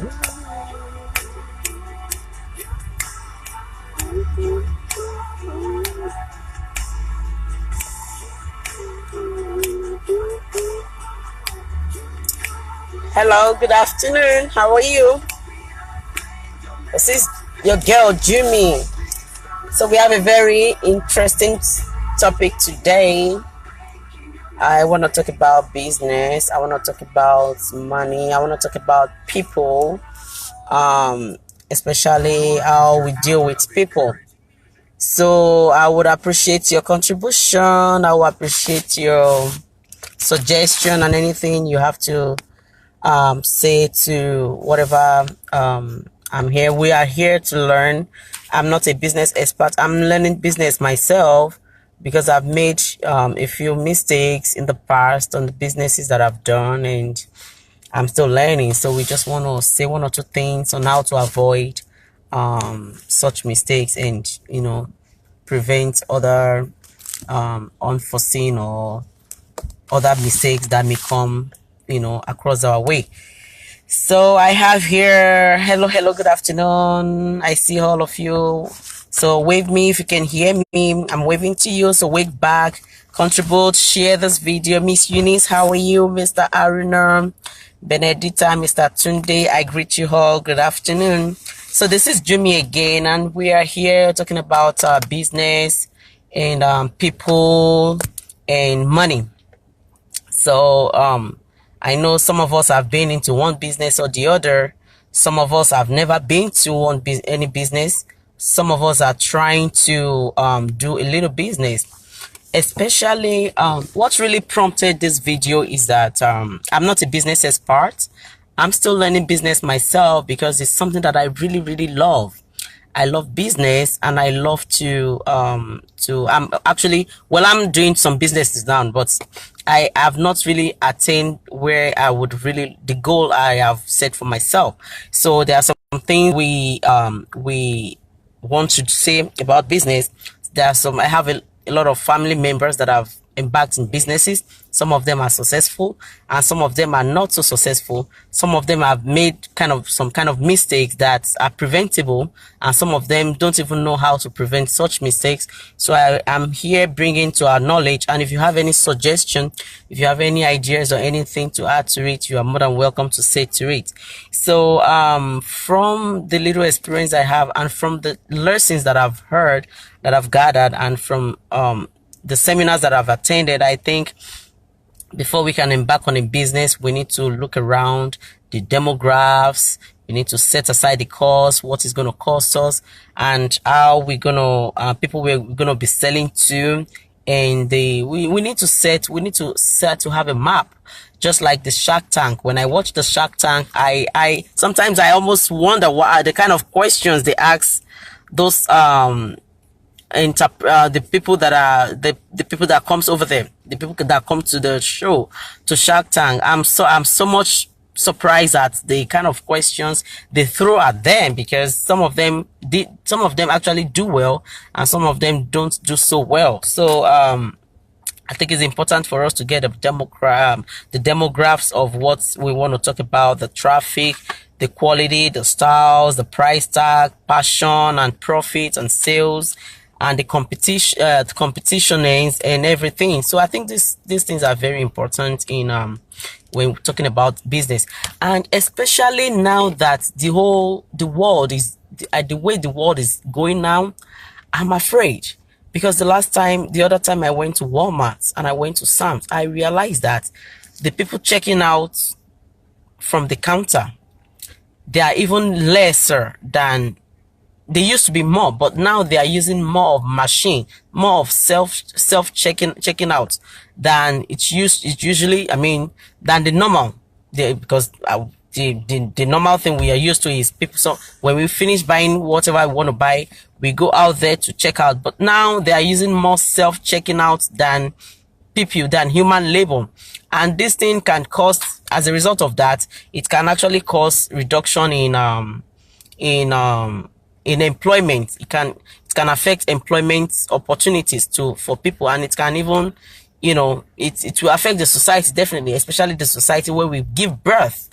Hello, good afternoon. How are you? This is your girl Jimmy. So we have a very interesting topic today. I want to talk about business. I want to talk about money. I want to talk about people, especially how we deal with people. So I would appreciate your contribution. I would appreciate your suggestion and anything you have to say to whatever I'm here. We are here to learn. I'm not a business expert. I'm learning business myself because I've made a few mistakes in the past on the businesses that I've done, and I'm still learning. So we just want to say one or two things on how to avoid such mistakes and prevent other unforeseen or other mistakes that may come across our way. So I have here, hello, good afternoon. I see all of you. So wave me if you can hear me. I'm waving to you. So wave back, contribute, share this video. Miss Eunice, how are you? Mr. Aruna, Benedita, Mr. Tunde, I greet you all. Good afternoon. So this is Jimmy again, and we are here talking about business and people and money. So I know some of us have been into one business or the other. Some of us have never been to any business. Some of us are trying to do a little business. Especially what really prompted this video is that I'm not a business expert. I'm still learning business myself because it's something that I really, really love. I love business, and I love I'm doing some businesses now, but I have not really attained where I would really, the goal I have set for myself. So there are some things we want to say about business. I have a lot of family members that have embarked in businesses. Some of them are successful and some of them are not so successful. Some of them have made some kind of mistakes that are preventable, and some of them don't even know how to prevent such mistakes. So I am here bringing to our knowledge, and if you have any suggestion, if you have any ideas or anything to add to it, you are more than welcome to say to it. So from the little experience I have, and from the lessons that I've heard, that I've gathered, and from the seminars that I've attended, I think before we can embark on a business, we need to look around the demographics. We need to set aside the cost, what is going to cost us, and how we're going to people we're going to be selling to. And we need to set to have a map, just like the Shark Tank. When I watch the Shark Tank, I sometimes I almost wonder what are the kind of questions they ask those the people that are the people that comes over there, the people that come to the show, to Shark Tank. I'm so much surprised at the kind of questions they throw at them, because some of them actually do well and some of them don't do so well. So I think it's important for us to get the demographics of what we want to talk about: the traffic, the quality, the styles, the price tag, passion and profit and sales, and the competition ends and everything. So I think these things are very important in when we're talking about business, and especially now that the world is the way the world is going now. I'm afraid, because the other time I went to Walmart and I went to Sam's, I realized that the people checking out from the counter, they are even lesser than they used to be. More, but now they are using more of machine, more of self checking out than it's usually, than the normal. Because the normal thing we are used to is people. So when we finish buying whatever we want to buy, we go out there to check out. But now they are using more self checking out than human labor, and this thing can cause, as a result of that, it can actually cause reduction in employment. It can affect employment opportunities for people, and it can even, it will affect the society, definitely, especially the society where we give birth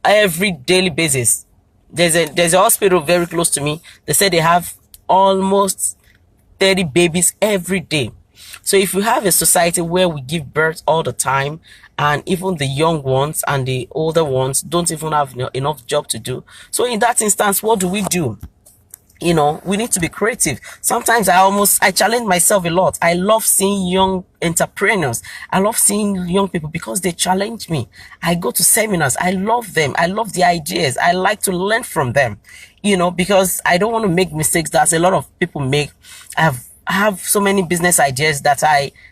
every daily basis. there's a hospital very close to me. They said they have almost 30 babies every day. So if you have a society where we give birth all the time, and even the young ones and the older ones don't even have enough job to do, so in that instance, what do we do? We need to be creative. Sometimes I challenge myself a lot. I love seeing young entrepreneurs. I love seeing young people because they challenge me. I go to seminars. I love them. I love the ideas. I like to learn from them, because I don't want to make mistakes that a lot of people make. I have so many business ideas that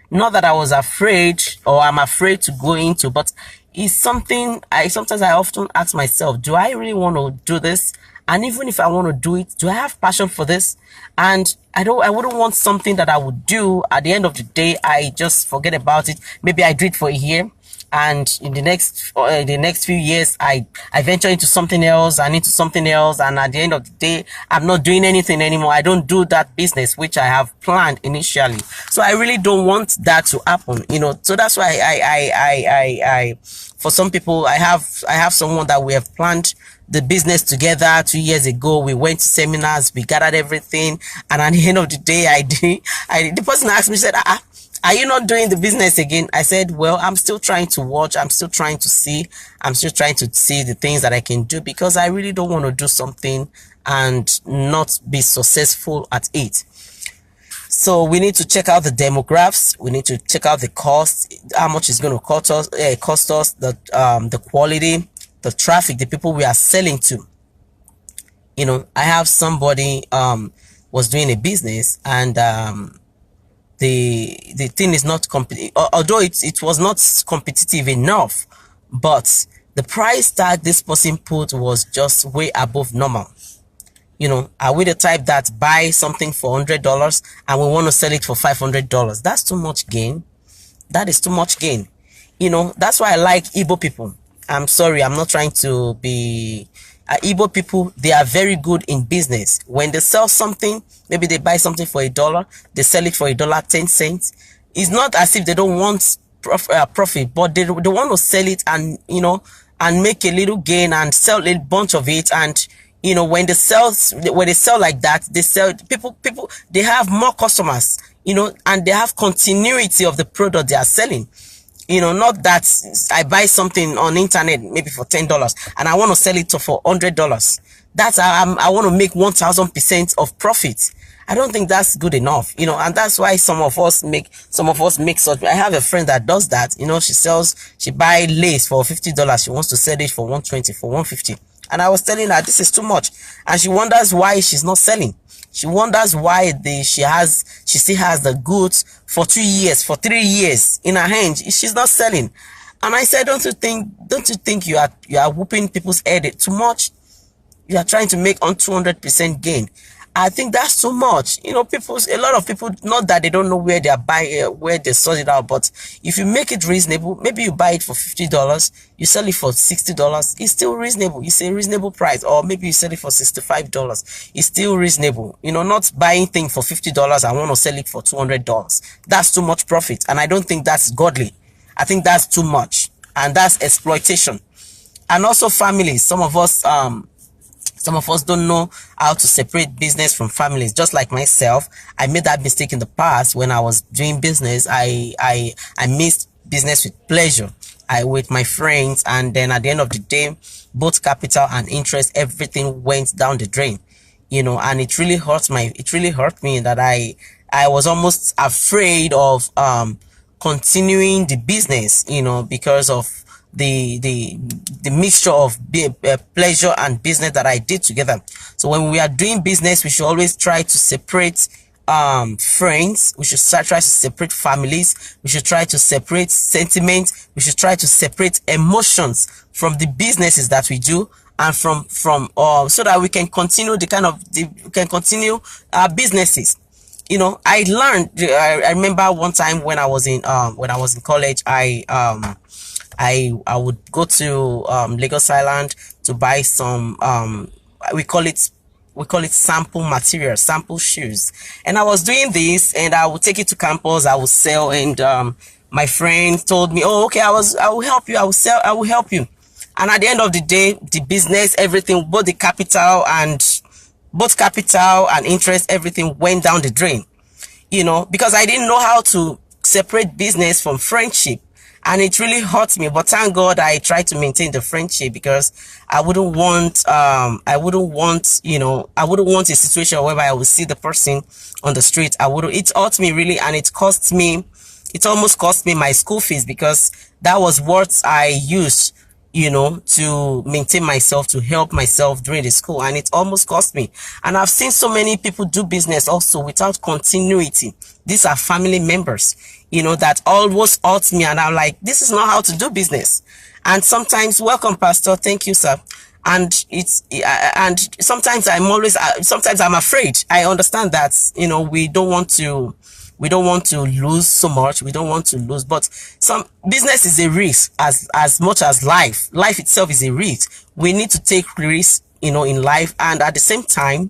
not that I was afraid or I'm afraid to go into, but it's something sometimes I often ask myself, do I really want to do this? And even if I want to do it, do I have passion for this? And I wouldn't want something that I would do at the end of the day, I just forget about it. Maybe I do it for a year, and in the next few years, I venture into something else and into something else. And at the end of the day, I'm not doing anything anymore. I don't do that business, which I have planned initially. So I really don't want that to happen, so that's why I for some people, I have someone that we have planned the business together 2 years ago. We went to seminars, we gathered everything, and at the end of the day, the person asked me, said, are you not doing the business again? I said, well, I'm still trying to watch, I'm still trying to see the things that I can do, because I really don't want to do something and not be successful at it. So we need to check out the demographics. We need to check out the cost, how much it's going to cost us, the quality, the traffic, the people we are selling to. I have somebody was doing a business, and the thing is not although it was not competitive enough, but the price tag this person put was just way above normal. Are we the type that buy something for $100 and we want to sell it for $500? That's too much gain. That is too much gain. That's why I like Igbo people. I'm sorry, I'm not trying to be Igbo people. They are very good in business. When they sell something, maybe they buy something for $1, they sell it for $1.10. It's not as if they don't want profit, but they want to sell it and and make a little gain and sell a bunch of it. And when they sell like that, they sell people, they have more customers, and they have continuity of the product they are selling. Not that I buy something on internet maybe for $10 and I want to sell it for $100. That's I want to make 1000% of profit. I don't think that's good enough, and that's why some of us make such. I have a friend that does that. She buy lace for $50. She wants to sell it for $120, for $150. And I was telling her this is too much, and she wonders why she's not selling. She wonders why she still has the goods for 2 years, for 3 years in her hand. She's not selling. And I said, don't you think you are whooping people's head too much? You are trying to make on 200% gain. I think that's too much. A lot of people, not that they don't know where they are buying, where they sort it out, but if you make it reasonable, maybe you buy it for $50, you sell it for $60, it's still reasonable. It's a reasonable price. Or maybe you sell it for $65, it's still reasonable. Not buying thing for $50, I want to sell it for $200. That's too much profit, and I don't think that's godly. I think that's too much, and that's exploitation. And also families. Some of us don't know how to separate business from families. Just like myself, I made that mistake in the past. When I was doing business, I mixed business with pleasure, with my friends, and then at the end of the day, both capital and interest, everything went down the drain. And it really hurt me that I was almost afraid of continuing the business, because of the mixture of pleasure and business that I did together. So when we are doing business, we should always try to separate friends. We should try to separate families. We should try to separate sentiment. We should try to separate emotions from the businesses that we do, and from so that we can continue our businesses. I learned. I remember one time when I was in college, I would go to Lagos Island to buy some we call it sample material, sample shoes. And I was doing this, and I would take it to campus, I would sell, and my friend told me, oh, okay, I will help you, I will help you. And at the end of the day, the business, everything, both capital and interest, everything went down the drain, because I didn't know how to separate business from friendship. And it really hurt me, but thank God I tried to maintain the friendship, because I wouldn't want a situation whereby I would see the person on the street. It hurt me really, and it almost cost me my school fees, because that was what I used, to maintain myself, to help myself during the school, and it almost cost me. And I've seen so many people do business also without continuity. These are family members, that almost hurt me, and I'm like, this is not how to do business. And sometimes, welcome, Pastor, thank you, sir. And sometimes sometimes I'm afraid. I understand that, we don't want to lose so much. We don't want to lose, but some business is a risk as much as life itself is a risk. We need to take risks, in life. And at the same time,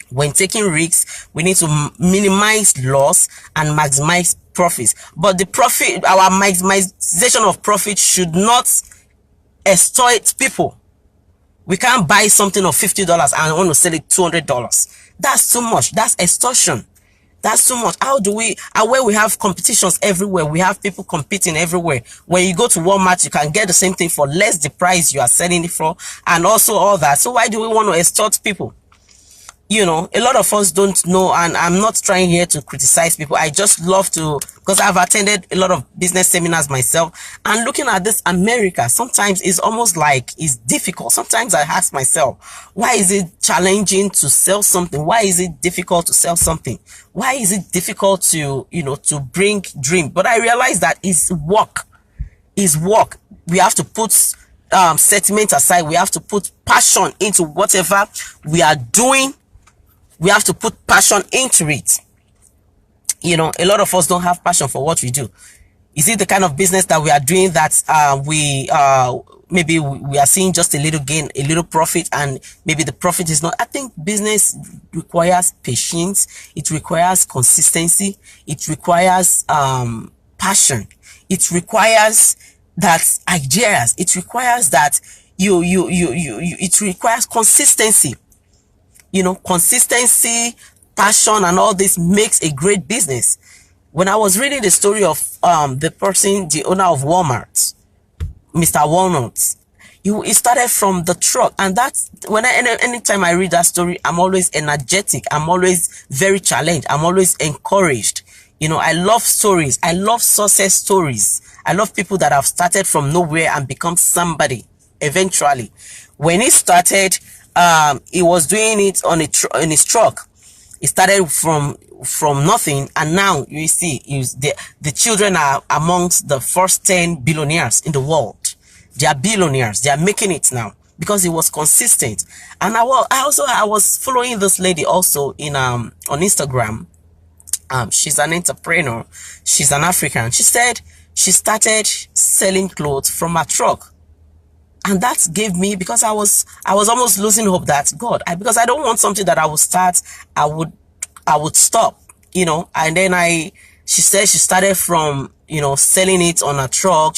when taking risks, we need to minimize loss and maximize profits. But our maximization of profit should not extort people. We can't buy something of $50 and want to sell it $200. That's too much. That's extortion. That's too much. Where we have competitions everywhere, we have people competing everywhere. When you go to Walmart, you can get the same thing for less the price you are selling it for, and also all that. So why do we want to extort people? A lot of us don't know, and I'm not trying here to criticize people. I just love to, because I've attended a lot of business seminars myself, and looking at this America, sometimes it's almost like it's difficult. Sometimes I ask myself, why is it challenging to sell something? Why is it difficult to sell something? Why is it difficult to, to bring dream? But I realize that it's work. It's work. We have to put sentiment aside. We have to put passion into whatever we are doing. We have to put passion into it. A lot of us don't have passion for what we do. Is it the kind of business that we are doing that maybe we are seeing just a little gain, a little profit, and maybe the profit is not? I think business requires patience. It requires consistency. It requires passion. It requires that ideas. It requires that it requires consistency. Consistency, passion, and all this makes a great business. When I was reading the story of the owner of Walmart, Mr. Walnut, he started from the truck, and that's anytime I read that story, I'm always energetic. I'm always very challenged. I'm always encouraged. I love stories. I love success stories. I love people that have started from nowhere and become somebody eventually. When he started, he was doing it in his truck. He started from nothing, and now you see the children are amongst the first 10 billionaires in the world. They are billionaires. They are making it now because he was consistent. And I was following this lady also on Instagram. She's an entrepreneur. She's an African. She said she started selling clothes from her truck. And that gave me, because I was almost losing hope that because I don't want something that I would start, I would stop, and then she said she started from, selling it on a truck.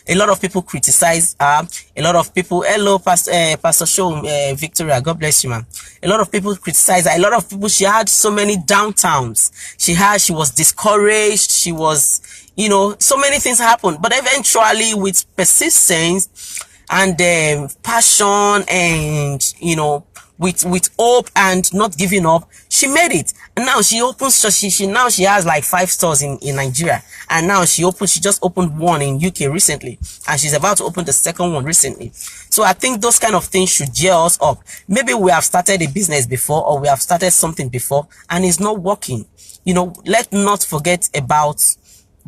A lot of people criticize her. A lot of people, hello, Pastor Show, Victoria, God bless you, man. A lot of people criticize her. A lot of people, she had so many downtowns. She was discouraged. She was, so many things happened. But eventually, with persistence and passion and with hope and not giving up, she made it. And now she opens, now she has like 5 stores in Nigeria, and now she just opened one in UK recently, and she's about to open the second one recently. So I think those kind of things should gear us up. Maybe we have started a business before, or we have started something before and it's not working. Let's not forget about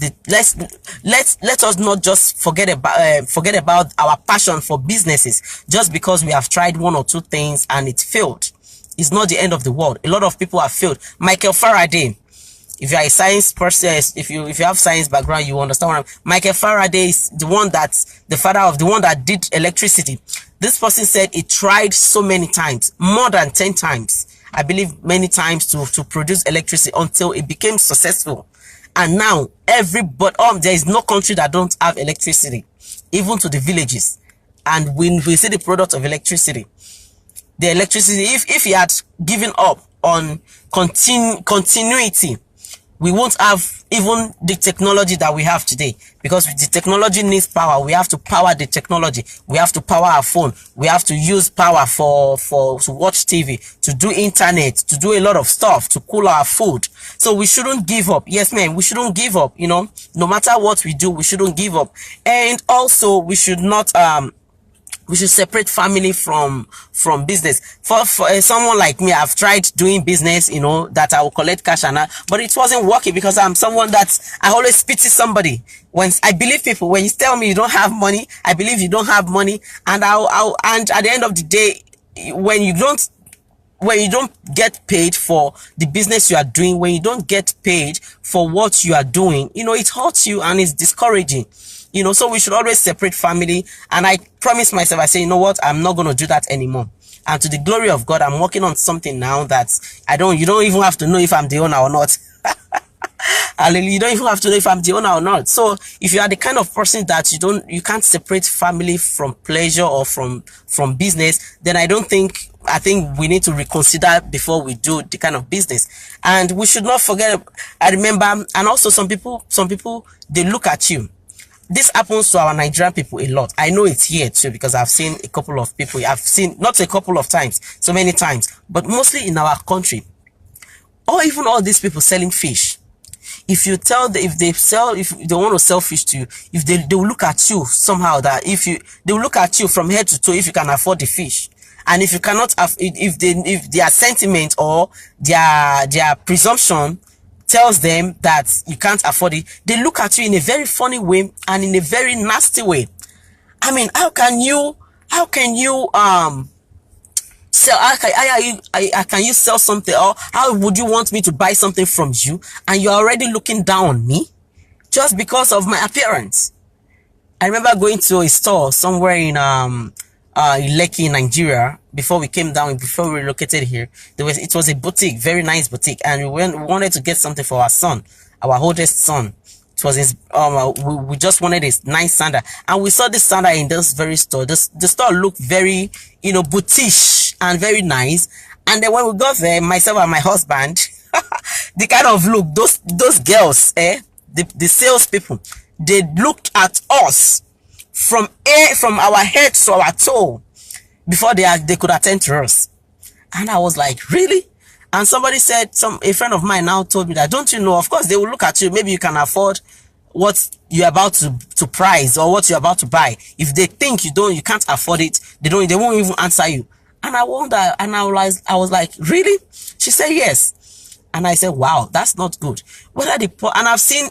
let us not just forget about our passion for businesses just because we have tried 1 or 2 things and it failed. It's not the end of the world. A lot of people have failed. Michael Faraday, if you are a science person, if you have science background, you understand what Michael Faraday is the one that did electricity. This person said he tried so many times, more than 10 times, I believe many times, to produce electricity until it became successful. And now there is no country that don't have electricity, even to the villages. and we see the product of electricity. The electricity, if he had given up on continuity, we won't have even the technology that we have today, because the technology needs power. We have to power the technology. We have to power our phone. We have to use power to watch TV, to do internet, to do a lot of stuff, to cool our food. So we shouldn't give up. Yes, man, we shouldn't give up. You know, no matter what we do, we shouldn't give up. And also, we should not we should separate family from business. For someone like me, I've tried doing business, you know, that I will collect cash but it wasn't working, because I'm someone that I always pity somebody. When I believe people, when you tell me you don't have money, I believe you don't have money, and and at the end of the day, when you don't get paid for the business you are doing, when you don't get paid for what you are doing, you know, it hurts you and it's discouraging. You know, so we should always separate family. And I promised myself, I say, you know what, I'm not going to do that anymore. And to the glory of God, I'm working on something now that you don't even have to know if I'm the owner or not. You don't even have to know if I'm the owner or not. So if you are the kind of person that you can't separate family from pleasure or from business, then I think we need to reconsider before we do the kind of business. And we should not forget, I remember, and also some people, they look at you. This happens to our Nigerian people a lot. I know it's here too, because I've seen a couple of people. I've seen not a couple of times, so many times, but mostly in our country, or even all these people selling fish. If you tell them, if they want to sell fish to you, if they will look at you somehow, that they will look at you from head to toe if you can afford the fish. And if you cannot, if their sentiment or their presumption tells them that you can't afford it, they look at you in a very funny way and in a very nasty way. I mean, how can you sell? How can you sell something, or how would you want me to buy something from you and you're already looking down on me just because of my appearance? I remember going to a store somewhere in Lekki, in Nigeria, before we we relocated here. It was a boutique, very nice boutique, and we wanted to get something for our son, our oldest son. It was his, we just wanted a nice sandal, and we saw this sandal in this very store. The store looked very, you know, boutique and very nice. And then when we got there, myself and my husband, the kind of look, those girls, the salespeople, they looked at us from our head to our toe before they could attend to us. And I was like, really? And somebody said, a friend of mine now told me that, don't you know, of course they will look at you, maybe you can afford what you're about to price or what you're about to buy. If they think you can't afford it, they won't even answer you. And I wonder, and I was like, really? She said yes. And I said, wow, that's not good. And I've seen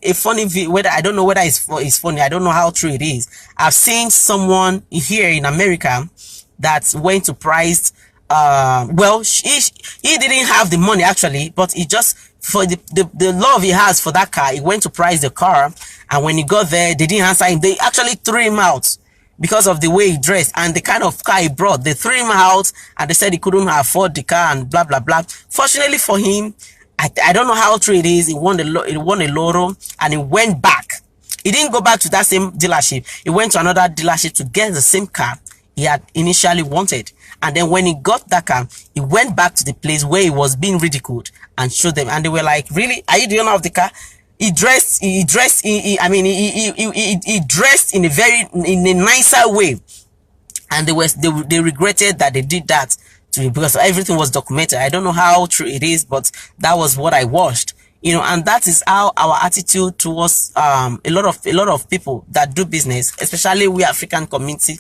a funny video, whether I don't know whether it's funny. I don't know how true it is. I've seen someone here in America that went to price, well, he didn't have the money actually, but he just, for the love he has for that car, he went to price the car. And when he got there, they didn't answer him. They actually threw him out because of the way he dressed and the kind of car he brought. They threw him out and they said he couldn't afford the car and blah, blah, blah. Fortunately for him, I don't know how true it is. He won a lotto and he went back. He didn't go back to that same dealership. He went to another dealership to get the same car he had initially wanted. And then when he got that car, he went back to the place where he was being ridiculed and showed them. And they were like, really? Are you the owner of the car? He dressed in a nicer way. And they regretted that they did that to him, because everything was documented. I don't know how true it is, but that was what I watched. You know, and that is how our attitude towards a lot of people that do business, especially we African community.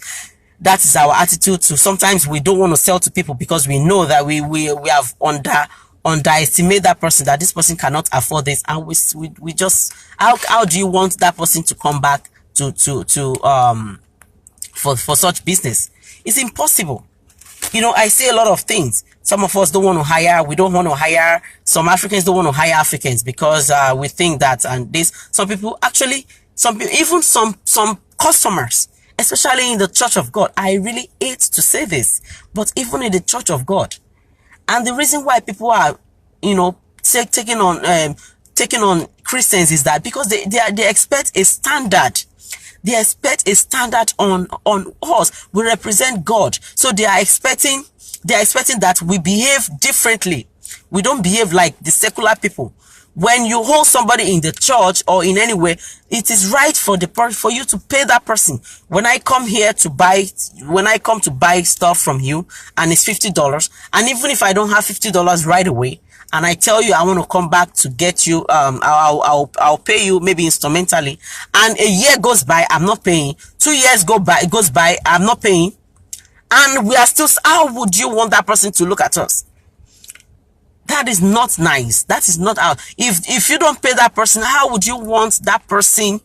That is our attitude to, sometimes we don't want to sell to people because we know that we have underestimate that person, that this person cannot afford this, and we just, how do you want that person to come back for such business? It's impossible. You know, I say a lot of things. Some of us don't want to hire. We don't want to hire. Some Africans don't want to hire Africans because we think that, and this, some people actually, even some customers, especially in the Church of God. I really hate to say this, but even in the Church of God. And the reason why people are, you know, taking on Christians is that because they expect a standard They expect a standard on us. We represent God. So they are expecting that we behave differently. We don't behave like the secular people. When you hold somebody in the church or in any way, it is right for you to pay that person. When I come to buy stuff from you and it's $50, and even if I don't have $50 right away, and I tell you I want to come back to get you, I'll pay you maybe instrumentally, and a year goes by, I'm not paying. 2 years goes by, I'm not paying, and we are still. How would you want that person to look at us? That is not nice. That is not how. If you don't pay that person, how would you want that person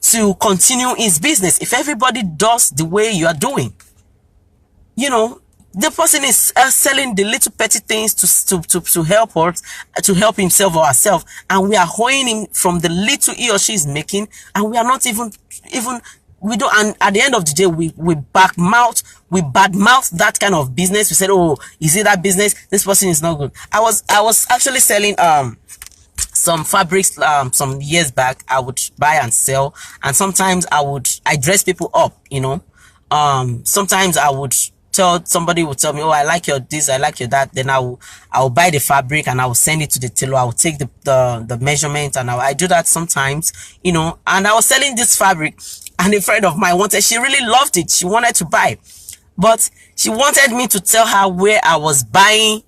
to continue his business? If everybody does the way you are doing, you know, the person is selling the little petty things to help us, to help himself or herself, and we are holding him from the little he or she is making, and we are not even we don't. And at the end of the day, we badmouth that kind of business. We said, oh, is it that business? This person is not good. I was actually selling some fabrics some years back. I would buy and sell, and sometimes I dress people up, you know. Sometimes I would somebody would tell me, oh, I like your this, I like your that. Then I'll buy the fabric and I will send it to the tailor. I will take the measurement, and I do that sometimes, you know. And I was selling this fabric, and a friend of mine she really loved it. She wanted to buy, but she wanted me to tell her where I was buying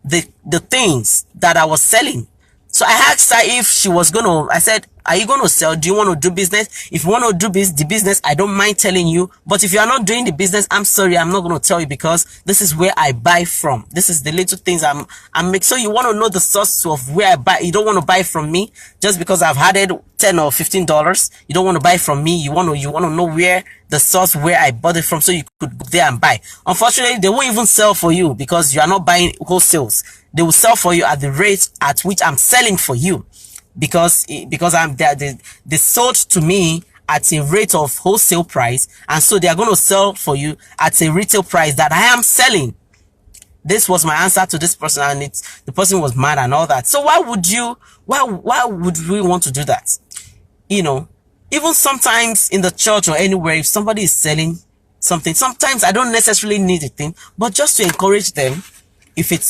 the things that I was selling. So I asked her if she was I said, are you going to sell? Do you want to do business? If you want to do the business, I don't mind telling you. But if you are not doing the business, I'm sorry, I'm not going to tell you, because this is where I buy from. This is the little things I'm making. So you want to know the source of where I buy. You don't want to buy from me just because I've added $10 or $15. You don't want to buy from me. You want to know where the source, where I bought it from, so you could go there and buy. Unfortunately, they won't even sell for you because you are not buying wholesales. They will sell for you at the rate at which I'm selling for you, because they sold to me at a rate of wholesale price, and so they are going to sell for you at a retail price that I am selling. This was my answer to this person, and the person was mad and all that. So why would we want to do that? You know, even sometimes in the church or anywhere, if somebody is selling something, sometimes I don't necessarily need a thing, but just to encourage them. If it's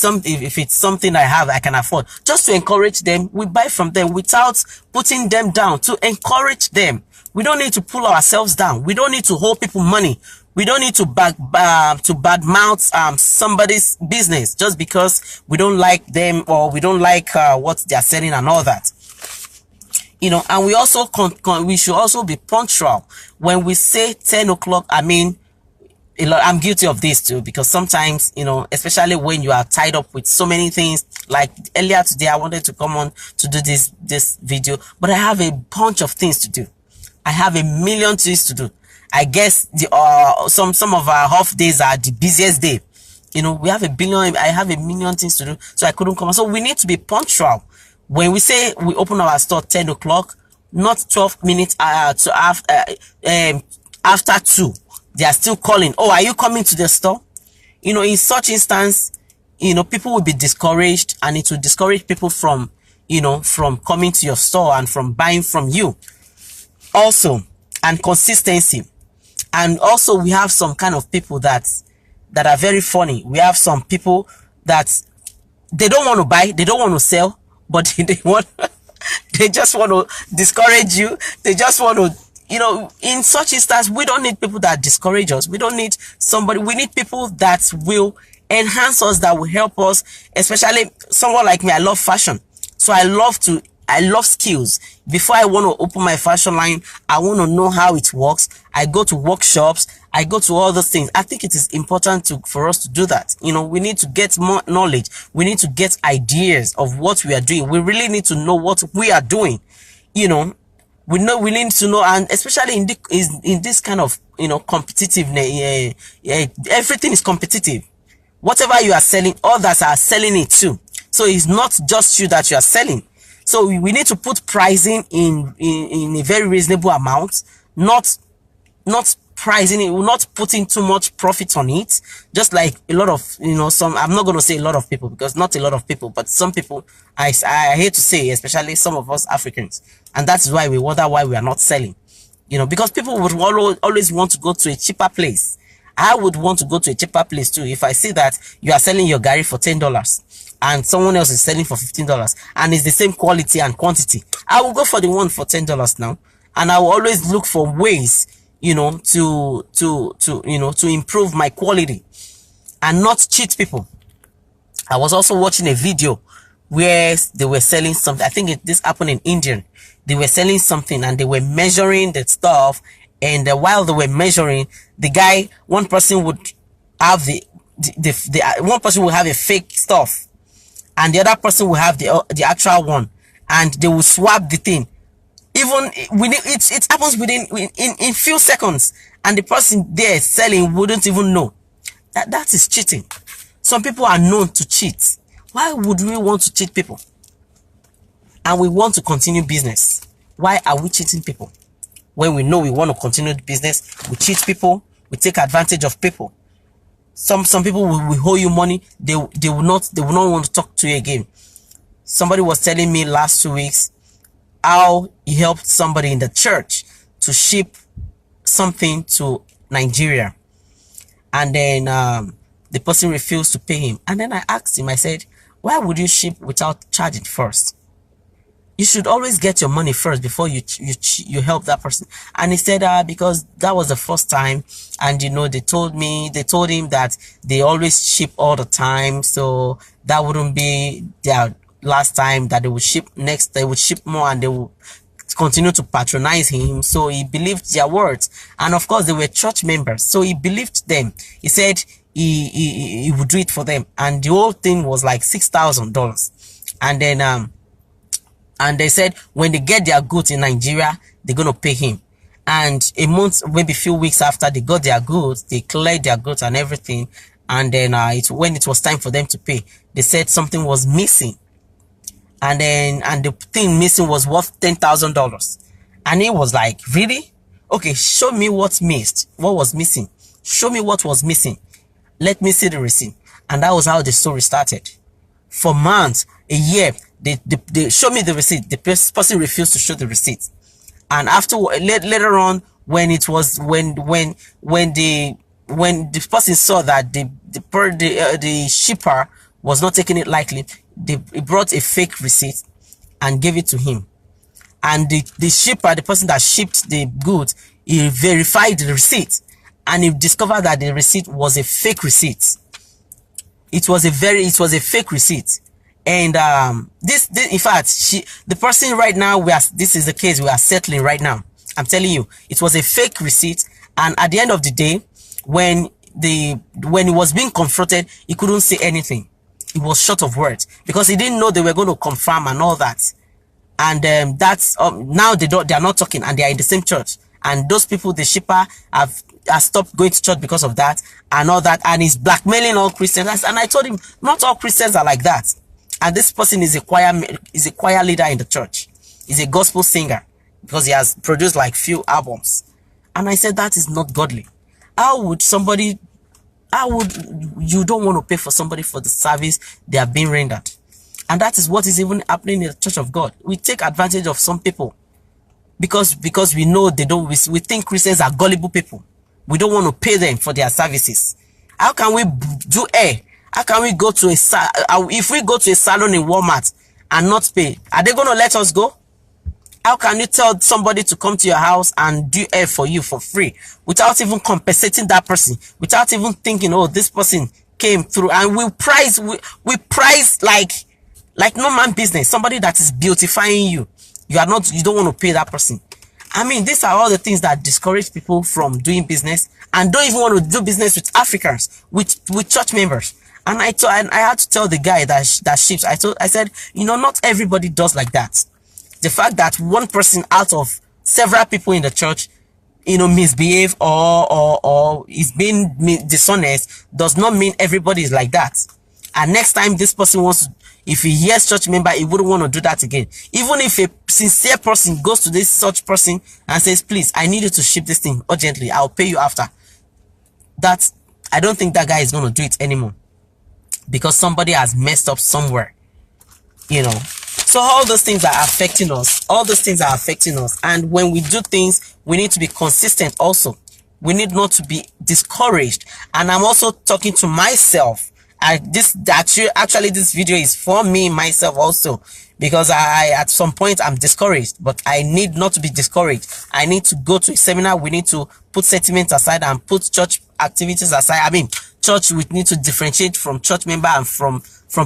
something I can afford, just to encourage them, we buy from them without putting them down, to encourage them. We don't need to pull ourselves down. We don't need to hold people money. We don't need to badmouth somebody's business just because we don't like them, or we don't like what they're selling and all that. You know, and we also we should also be punctual. When we say 10 o'clock, I mean, I'm guilty of this too, because sometimes, you know, especially when you are tied up with so many things. Like earlier today, I wanted to come on to do this video, but I have a bunch of things to do. I have a million things to do. I guess some of our off days are the busiest day. You know, I have a million things to do, so I couldn't come on. So we need to be punctual. When we say we open our store 10 o'clock, not 12 minutes after 2. They are still calling. Oh, are you coming to the store? You know, in such instance, you know, people will be discouraged, and it will discourage people from, you know, from coming to your store and from buying from you. Also, and consistency. And also, we have some kind of people that are very funny. We have some people that they don't want to buy, they don't want to sell, but they just want to discourage you. They just want to, you know, in such instance, we don't need people that discourage us. We don't need we need people that will enhance us, that will help us. Especially someone like me, I love fashion. So I love skills. Before I want to open my fashion line, I want to know how it works. I go to workshops. I go to all those things. I think it is important for us to do that. You know, we need to get more knowledge. We need to get ideas of what we are doing. We really need to know what we are doing. You know, we need to know, and especially in this kind of, you know, competitiveness, everything is competitive. Whatever you are selling, others are selling it too. So it's not just you that you are selling. So we need to put pricing in a very reasonable amount, not pricing it, not putting too much profit on it. Just like a lot of, you know, I'm not going to say a lot of people, because not a lot of people, but some people, I hate to say, especially some of us Africans. And that's why we wonder why we are not selling. You know, because people would always want to go to a cheaper place. I would want to go to a cheaper place too. If I see that you are selling your Gary for $10 and someone else is selling for $15 and it's the same quality and quantity, I will go for the one for $10 now. And I will always look for ways, you know, to improve my quality and not cheat people. I was also watching a video where they were selling something. I think this happened in India. They were selling something and they were measuring the stuff. And while they were measuring, the guy, one person would have one person will have a fake stuff, and the other person will have the actual one, and they will swap the thing. Even within it happens within in few seconds, and the person there selling wouldn't even know. That is cheating. Some people are known to cheat. Why would we want to cheat people? And we want to continue business. Why are we cheating people? When we know we want to continue the business, we cheat people, we take advantage of people. Some people will owe you money, they will not want to talk to you again. Somebody was telling me last 2 weeks how he helped somebody in the church to ship something to Nigeria. And then the person refused to pay him. And then I asked him, I said, why would you ship without charging first? You should always get your money first before you help that person. And he said, because that was the first time. And, you know, they told him that they always ship all the time. So that wouldn't be their last time that they would ship. Next, they would ship more and they would continue to patronize him. So he believed their words. And of course, they were church members. So he believed them. He said he would do it for them. And the whole thing was like $6,000. And then, and they said when they get their goods in Nigeria, they're going to pay him. And a month, maybe a few weeks after they got their goods, they cleared their goods and everything. And then when it was time for them to pay, they said something was missing. And the thing missing was worth $10,000. And he was like, really? Okay, show me what's missed. What was missing? Show me what was missing. Let me see the receipt. And that was how the story started. For months, a year, they show me the receipt. The person refused to show the receipt. And after later on, when the person saw that the shipper was not taking it lightly, he brought a fake receipt and gave it to him. And the shipper, the person that shipped the goods, he verified the receipt, and he discovered that the receipt was a fake receipt. It was a fake receipt. And this in fact, the person right now, this is the case we are settling right now. I'm telling you, it was a fake receipt. And at the end of the day, when he was being confronted, he couldn't say anything. He was short of words because he didn't know they were going to confirm and all that. And that's now they are not talking, and they are in the same church. And those people, the shipper, have stopped going to church because of that and all that. And he's blackmailing all Christians. And I told him, not all Christians are like that. And this person is a choir leader in the church. He's a gospel singer because he has produced like few albums. And I said, that is not godly. You don't want to pay for somebody for the service they are being rendered. And that is what is even happening in the Church of God. We take advantage of some people because we know we think Christians are gullible people. We don't want to pay them for their services. How can we do How can we go to if we go to a salon in Walmart and not pay? Are they going to let us go? How can you tell somebody to come to your house and do hair for you for free without even compensating that person, without even thinking, oh, this person came through? And we price like no man business. Somebody that is beautifying you, you don't want to pay that person. I mean, these are all the things that discourage people from doing business and don't even want to do business with Africans, with church members. And I had to tell the guy that ships. I said, you know, not everybody does like that. The fact that one person out of several people in the church, you know, misbehave or is being dishonest does not mean everybody is like that. And next time this person if he hears church member, he wouldn't want to do that again. Even if a sincere person goes to this such person and says, please, I need you to ship this thing urgently. I'll pay you after. I don't think that guy is going to do it anymore because somebody has messed up somewhere, you know. So all those things are affecting us. All those things are affecting us. And when we do things, we need to be consistent also. We need not to be discouraged. And I'm also talking to myself. Actually this video is for me, myself also, because I at some point I'm discouraged, but I need not to be discouraged. I need to go to a seminar. We need to put sentiments aside and put church activities aside. I mean, church, we need to differentiate from church member and from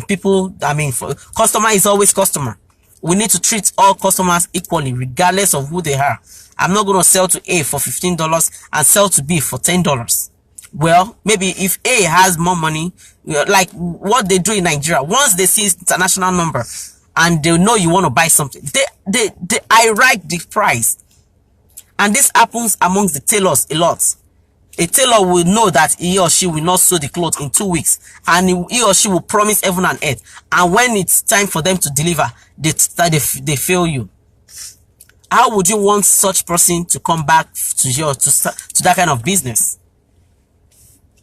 people. I mean, customer is always customer. We need to treat all customers equally, regardless of who they are. I'm not going to sell to A for $15 and sell to B for $10. Well, maybe if A has more money, like what they do in Nigeria, once they see international number and they know you want to buy something, they write the price. And this happens amongst the tailors a lot. A tailor will know that he or she will not sew the clothes in 2 weeks, and he or she will promise heaven and earth, and when it's time for them to deliver, they fail you. How would you want such person to come back to that kind of business?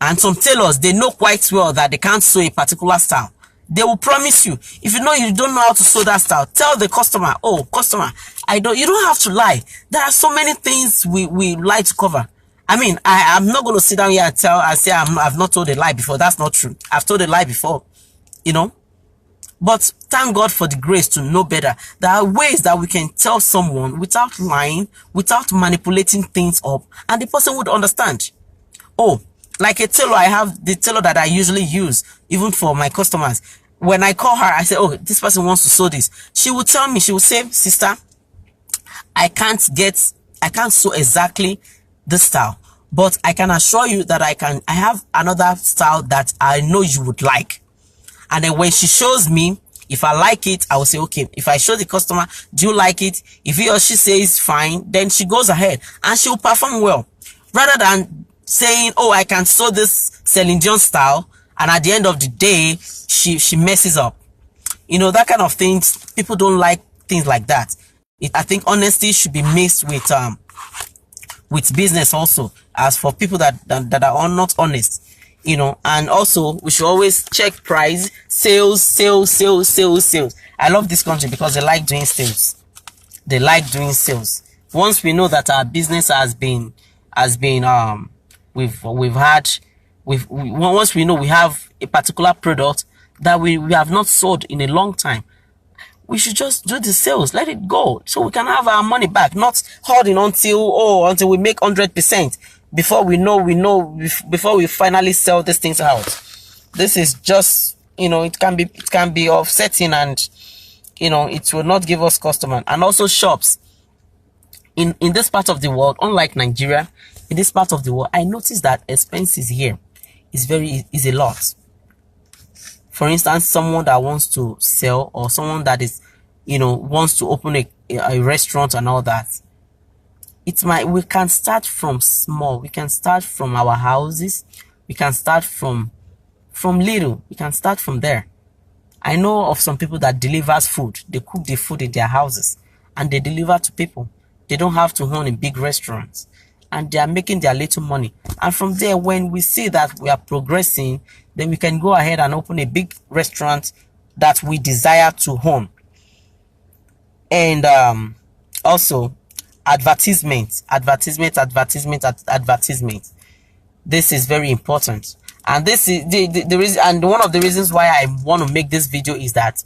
And some tailors, they know quite well that they can't sew a particular style. They will promise you, if you know you don't know how to sew that style, tell the customer, oh, customer, you don't have to lie. There are so many things we like to cover. I mean, I'm not going to sit down here and say I've not told a lie before. That's not true. I've told a lie before, you know. But thank God for the grace to know better. There are ways that we can tell someone without lying, without manipulating things up, and the person would understand. Oh, like a tailor, I have the tailor that I usually use, even for my customers. When I call her, I say, oh, this person wants to sew this. She will tell me, she will say, sister, I can't sew exactly this style, but I can assure you that I have another style that I know you would like. And then when she shows me, if I like it, I will say, okay. If I show the customer, do you like it? If he or she says fine, then she goes ahead and she will perform well, rather than saying, oh, I can sew this Celine Dion style, and at the end of the day, she messes up. You know, that kind of things. People don't like things like that. I think honesty should be mixed with business also. As for people that are not honest, you know, and also we should always check price, sales. I love this country because they like doing sales. They like doing sales. Once we know that our business once we know we have a particular product that we have not sold in a long time, we should just do the sales, let it go, so we can have our money back, not holding until we make 100% before before we finally sell these things out. This is just, you know, it can be offsetting, and you know, it will not give us customer. And also shops in this part of the world, unlike Nigeria, in this part of the world, I noticed that expenses here is a lot. For instance, someone that wants to sell, or someone that is, you know, wants to open a restaurant and all that, we can start from small. We can start from our houses. We can start from little. We can start from there. I know of some people that delivers food. They cook the food in their houses and they deliver to people. They don't have to own a big restaurant, and they are making their little money. And from there, when we see that we are progressing, then we can go ahead and open a big restaurant that we desire to own. And also advertisement. This is very important. And this is the reason, and one of the reasons why I want to make this video is that,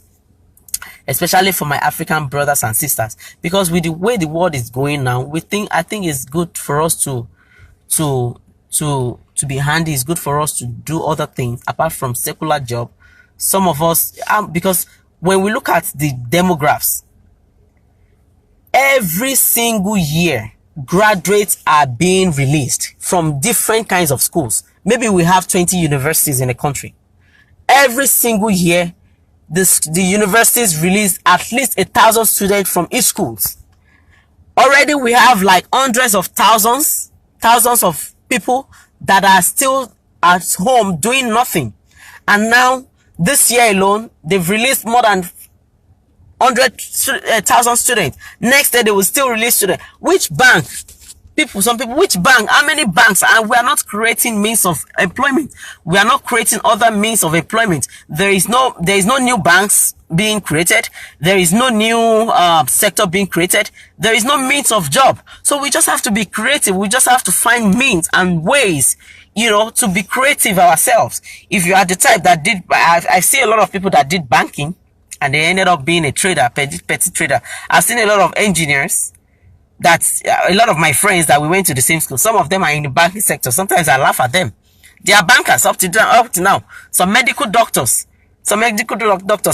especially for my African brothers and sisters, because with the way the world is going now, I think it's good for us to be handy. It's good for us to do other things apart from secular job. Some of us, because when we look at the demographics, every single year graduates are being released from different kinds of schools. Maybe we have 20 universities in the country. Every single year, the universities release at least 1,000 students from each schools. Already we have like hundreds of thousands of people that are still at home doing nothing. And now this year alone, they've released more than 100,000 students. Next year they will still release students. Which bank? Which bank? How many banks? And we are not creating means of employment. We are not creating other means of employment. There is no new banks being created. There is no new sector being created. There is no means of job. So we just have to be creative. We just have to find means and ways, you know, to be creative ourselves. If you are the type that did, I see a lot of people that did banking and they ended up being a trader, petty trader. I've seen a lot of engineers. That's a lot of my friends that we went to the same school. Some of them are in the banking sector. Sometimes I laugh at them. They are bankers up to now. Some medical doctors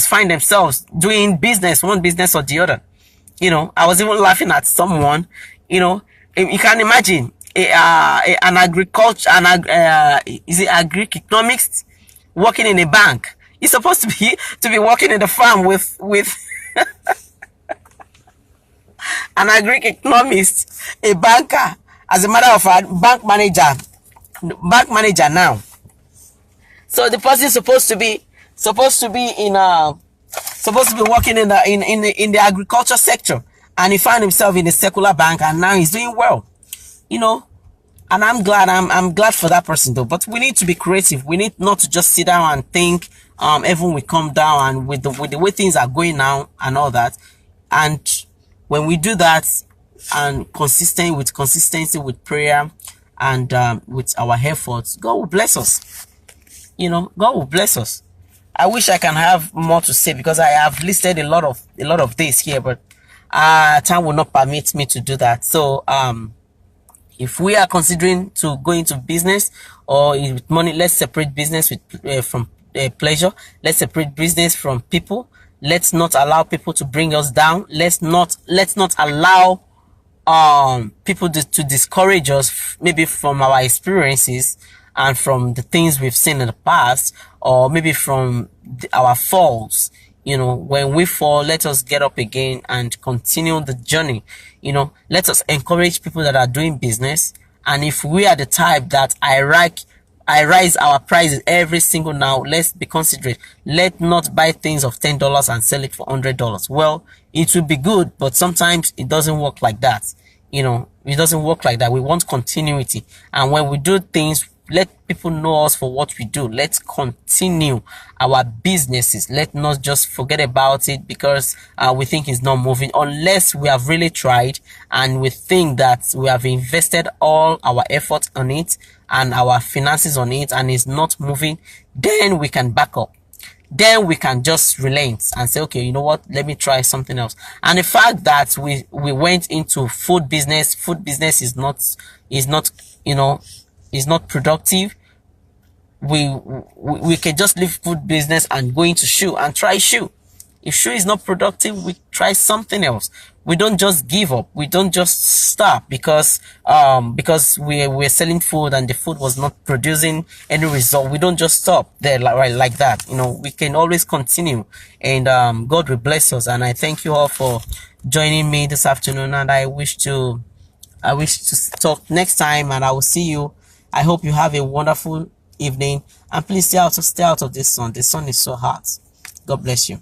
find themselves doing business, one business or the other. You know, I was even laughing at someone. You know, you can imagine an agriculture, is it agri-economics, working in a bank. He's supposed to be working in the farm with an agri-economist, a banker, as a matter of fact, bank manager now. So the person supposed to be working in the agriculture sector, and he found himself in a secular bank, and now he's doing well, you know. And I'm glad for that person though. But we need to be creative. We need not to just sit down and think everyone will come down, and with the way things are going now and all that. And when we do that, and consistency with prayer and with our efforts, God will bless us. You know, God will bless us. I wish I can have more to say, because I have listed a lot of this here, but time will not permit me to do that. So if we are considering to go into business or with money, let's separate business from pleasure. Let's separate business from people. Let's not allow people to bring us down. Let's not allow people to discourage us, maybe from our experiences and from the things we've seen in the past, or maybe from our falls. You know, when we fall, let us get up again and continue the journey. You know, let us encourage people that are doing business. And if we are the type that I rise our prices every single now, let's be considerate. Let not buy things of $10 and sell it for $100. Well, it will be good, but sometimes it doesn't work like that. You know, it doesn't work like that. We want continuity. And when we do things, let people know us for what we do. Let's continue our businesses. Let's not just forget about it because we think it's not moving, unless we have really tried and we think that we have invested all our effort on it and our finances on it and it's not moving. Then we can back up. Then we can just relent and say, okay, you know what, let me try something else. And the fact that we went into food business is not you know, is not productive. We can just leave food business and go into shoe and try shoe. If shoe is not productive, we try something else. We don't just give up. We don't just stop because we're selling food and the food was not producing any result. We don't just stop there like that. You know, we can always continue, and God will bless us. And I thank you all for joining me this afternoon, and I wish to talk next time, and I will see you. I hope you have a wonderful evening, and please stay out of this sun. The sun is so hot. God bless you.